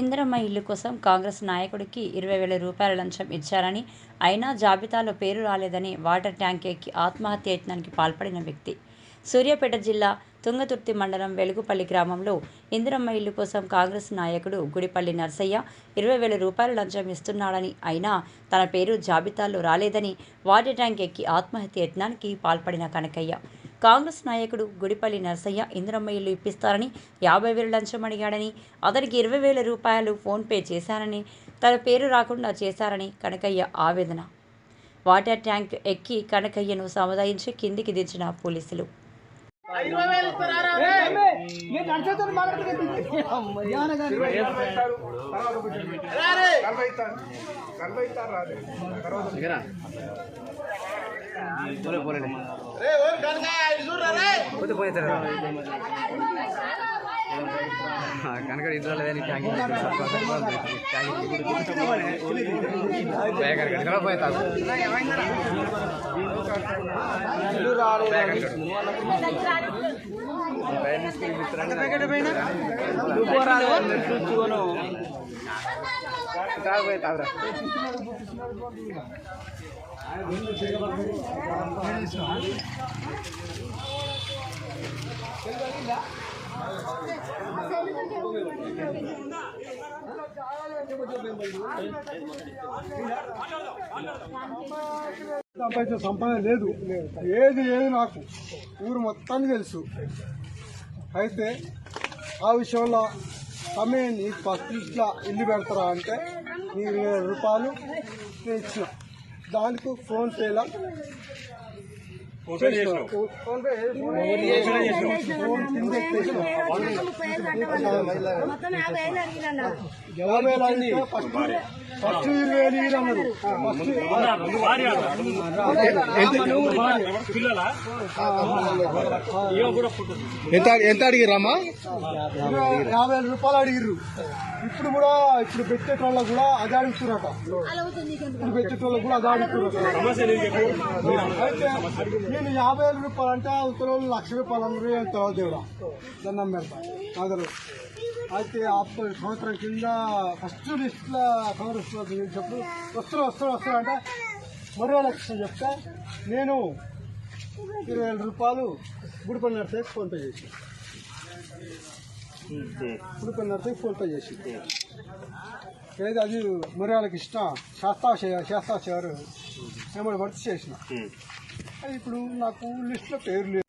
ఇందిరమ్మ ఇల్లు కోసం కాంగ్రెస్ నాయకుడికి 20,000 రూపాయల లంచం ఇచ్చారని, అయినా జాబితాలో పేరు రాలేదని వాటర్ ట్యాంక్ ఎక్కి ఆత్మహత్య యత్నానికి పాల్పడిన వ్యక్తి. సూర్యాపేట జిల్లా తుంగతుర్తి మండలం వెలుగుపల్లి గ్రామంలో ఇందిరమ్మ ఇల్లు కోసం కాంగ్రెస్ నాయకుడు గుడిపల్లి నర్సయ్య 20,000 రూపాయల లంచం ఇస్తున్నాడని, అయినా తన పేరు జాబితాలో రాలేదని వాటర్ ట్యాంక్ ఎక్కి ఆత్మహత్య యత్నానికి పాల్పడిన కనకయ్య. కాంగ్రెస్ నాయకుడు గుడిపల్లి నర్సయ్య ఇందిరమ్మ ఇల్లు ఇప్పిస్తారని 50,000 లంచం అడిగాడని, అతనికి 20,000 రూపాయలు ఫోన్పే చేశారని, తన పేరు రాకుండా చేశారని కనకయ్య ఆవేదన. వాటర్ ట్యాంక్ ఎక్కి కనకయ్యను సముదాయించి కిందికి దించిన పోలీసులు. కనుక ఇంట్లో లేదని సంపాదన లేదు, ఏది నాకు ఊరు మొత్తానికి తెలుసు. అయితే ఆ విషయంలో సమయం నీకు ఫస్ట్ ఇట్లా ఇల్లు పెడతారా అంటే నీకు 20,000 రూపాయలు నేను ఇచ్చిన. దానికి ఫోన్పేలా ఫస్ట్ 20,000 అన్నారు. ఎంత అడిగిరమ్మా? 50,000 రూపాయలు అడిగిర్రు. ఇప్పుడు కూడా ఇప్పుడు పెట్టేటోళ్ళకు కూడా అది అడుగుతున్నట. ఇప్పుడు పెట్టేటోళ్ళకు కూడా అది అడుగుతున్నట. అయితే నేను 50,000 రూపాయలు అంటే అవతల 1,00,000 రూపాయలు అందరూ వెళ్తావు దేవుడా దండం పెడతా అందరూ. అయితే సంవత్సరం కింద ఫస్ట్ లిస్ట్లో కాంగ్రెస్ చెప్పు వస్తారు అంటే మరో లక్ష చెప్తే నేను 20,000 రూపాయలు గుడిపల్లి నర్సయ్యకి ఫోన్పే చేసి ఏది అది మరి వాళ్ళకి ఇష్టం శాస్త్రాచారు ఏమైనా వర్క్ చేసిన. అది ఇప్పుడు నాకు లిస్టులో పేరు లేదు.